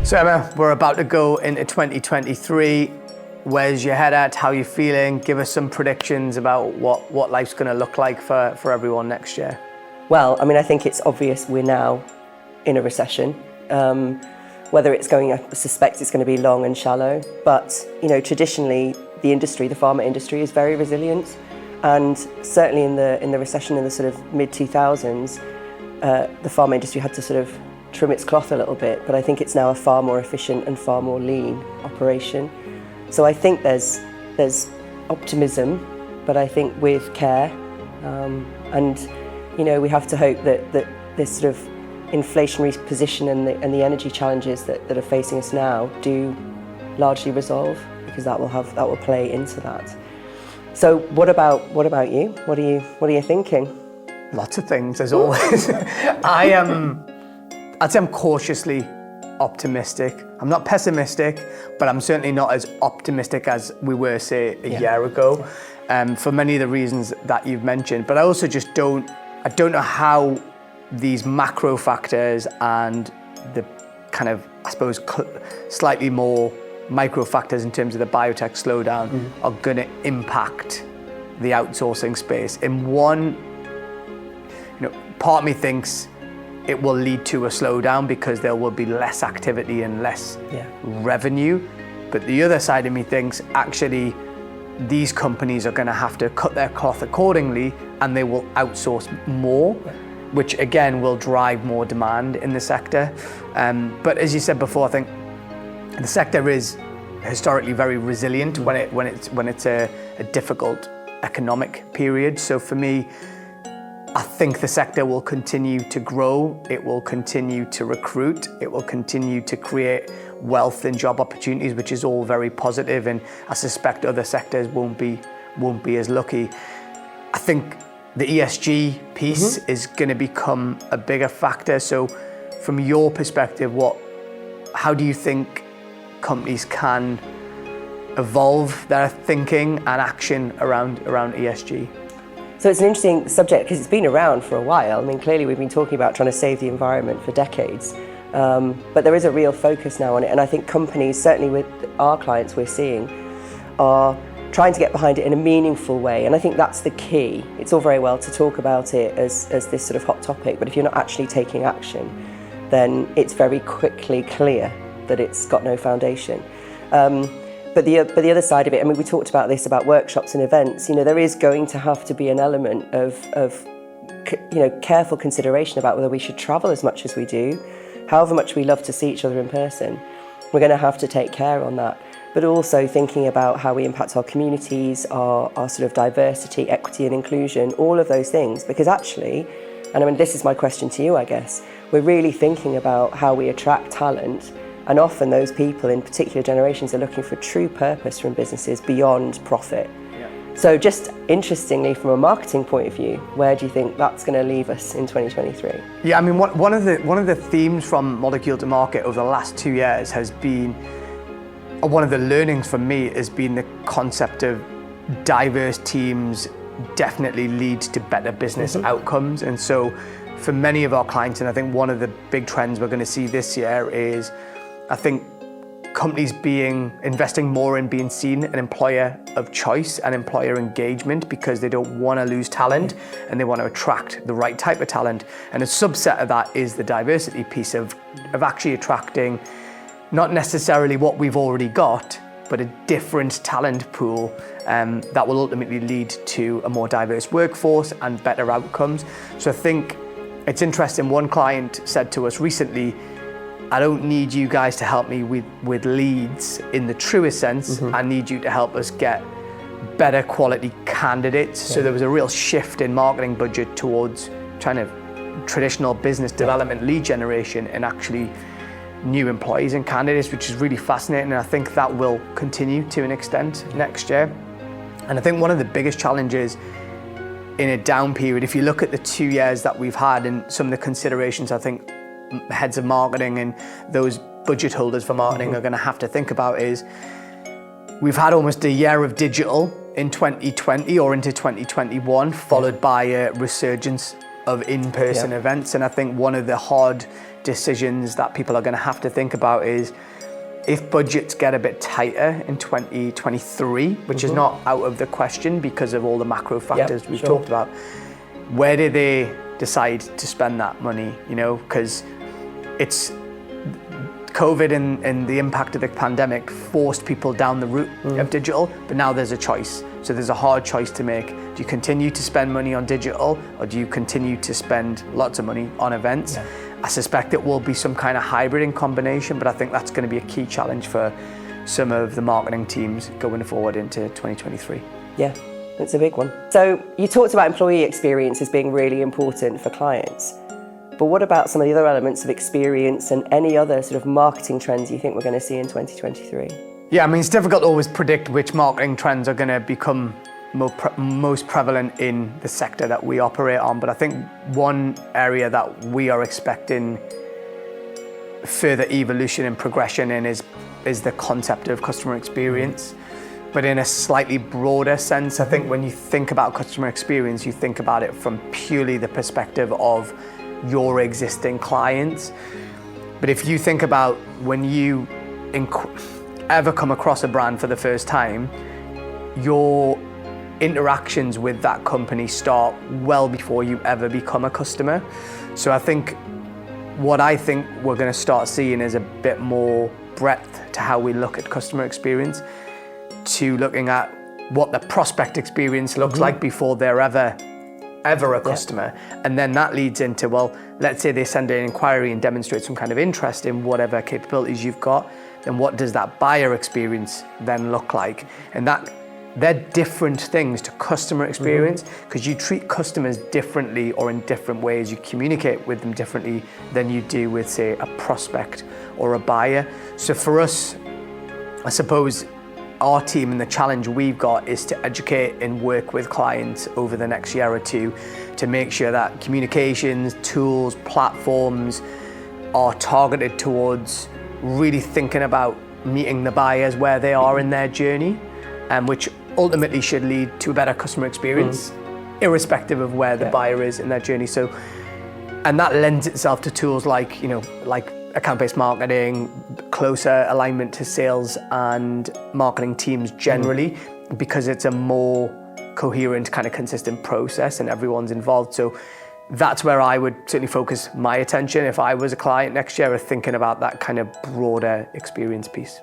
So Emma, we're about to go into 2023. Where's your head at? How are you feeling? Give us some predictions about what life's going to look like for everyone next year. Well, I mean, I think it's obvious we're now in a recession. Whether it's going, I suspect it's going to be long and shallow. But, you know, traditionally, the industry, the pharma industry, is very resilient. And certainly in the recession in the sort of mid-2000s, the pharma industry had to sort of trim its cloth a little bit. But I think it's now a far more efficient and far more lean operation. So I think there's optimism, but I think with care. And, you know, we have to hope that this sort of inflationary position and the energy challenges that are facing us now do largely resolve, because that will play into that. So what about you? What are you thinking? Lots of things, as always. I'd say I'm cautiously optimistic. I'm not pessimistic, but I'm certainly not as optimistic as we were, say, a year ago, for many of the reasons that you've mentioned. But I also just don't know how these macro factors and the kind of, I suppose, slightly more micro factors in terms of the biotech slowdown are going to impact the outsourcing space. In one, you know, part of me thinks it will lead to a slowdown because there will be less activity and less revenue. But the other side of me thinks actually these companies are going to have to cut their cloth accordingly, and they will outsource more, which again will drive more demand in the sector. But as you said before, I think the sector is historically very resilient when it's a difficult economic period. So for me, I think the sector will continue to grow, it will continue to recruit, it will continue to create wealth and job opportunities, which is all very positive, and I suspect other sectors won't be as lucky. I think the ESG piece is going to become a bigger factor. So from your perspective, how do you think companies can evolve their thinking and action around ESG? So it's an interesting subject because it's been around for a while. I mean, clearly we've been talking about trying to save the environment for decades, but there is a real focus now on it. And I think companies, certainly with our clients we're seeing, are trying to get behind it in a meaningful way. And I think that's the key. It's all very well to talk about it as this sort of hot topic, but if you're not actually taking action, then it's very quickly clear that it's got no foundation. But the other side of it, I mean, we talked about this, about workshops and events. You know, there is going to have to be an element of careful consideration about whether we should travel as much as we do. However much we love to see each other in person, we're going to have to take care on that. But also thinking about how we impact our communities, our sort of diversity, equity and inclusion, all of those things. Because actually, and I mean, this is my question to you, I guess, we're really thinking about how we attract talent. And often those people in particular generations are looking for true purpose from businesses beyond profit. Yeah. So just interestingly, from a marketing point of view, where do you think that's going to leave us in 2023? Yeah, I mean, one of the themes from Molecule to Market over the last 2 years has been, one of the learnings for me has been the concept of diverse teams definitely lead to better business outcomes. And so for many of our clients, and I think one of the big trends we're going to see this year is, I think companies investing more in being seen an employer of choice and employer engagement, because they don't want to lose talent and they want to attract the right type of talent. And a subset of that is the diversity piece of actually attracting not necessarily what we've already got, but a different talent pool that will ultimately lead to a more diverse workforce and better outcomes. So I think it's interesting. One client said to us recently, I don't need you guys to help me with leads in the truest sense. I need you to help us get better quality candidates. So there was a real shift in marketing budget towards trying to traditional business development, lead generation, and actually new employees and candidates, which is really fascinating. And I think that will continue to an extent next year. And I think one of the biggest challenges in a down period, if you look at the 2 years that we've had and some of the considerations I think heads of marketing and those budget holders for marketing are going to have to think about, is we've had almost a year of digital in 2020 or into 2021, followed by a resurgence of in-person events. And I think one of the hard decisions that people are going to have to think about is if budgets get a bit tighter in 2023, which is not out of the question because of all the macro factors we've talked about, where do they decide to spend that money? You know, because it's COVID and the impact of the pandemic forced people down the route of digital, but now there's a choice. So there's a hard choice to make. Do you continue to spend money on digital, or do you continue to spend lots of money on events? I suspect it will be some kind of hybrid in combination, but I think that's going to be a key challenge for some of the marketing teams going forward into 2023. Yeah, it's a big one. So you talked about employee experience as being really important for clients, but what about some of the other elements of experience and any other sort of marketing trends you think we're going to see in 2023? Yeah, I mean, it's difficult to always predict which marketing trends are going to become most prevalent in the sector that we operate on, but I think one area that we are expecting further evolution and progression in is the concept of customer experience. But in a slightly broader sense, I think when you think about customer experience, you think about it from purely the perspective of your existing clients. But if you think about when you ever come across a brand for the first time, your interactions with that company start well before you ever become a customer. So I think what we're going to start seeing is a bit more breadth to how we look at customer experience, to looking at what the prospect experience looks like before they're ever a customer. And then that leads into, well, let's say they send an inquiry and demonstrate some kind of interest in whatever capabilities you've got, then what does that buyer experience then look like? And they're different things to customer experience because you treat customers differently or in different ways. You communicate with them differently than you do with, say, a prospect or a buyer. So for us, I suppose our team and the challenge we've got is to educate and work with clients over the next year or two to make sure that communications, tools, platforms are targeted towards really thinking about meeting the buyers where they are in their journey, and which ultimately should lead to a better customer experience, irrespective of where the buyer is in their journey. So, and that lends itself to tools like, like account-based marketing, closer alignment to sales and marketing teams generally, because it's a more coherent, kind of consistent process and everyone's involved. So that's where I would certainly focus my attention if I was a client next year, of thinking about that kind of broader experience piece.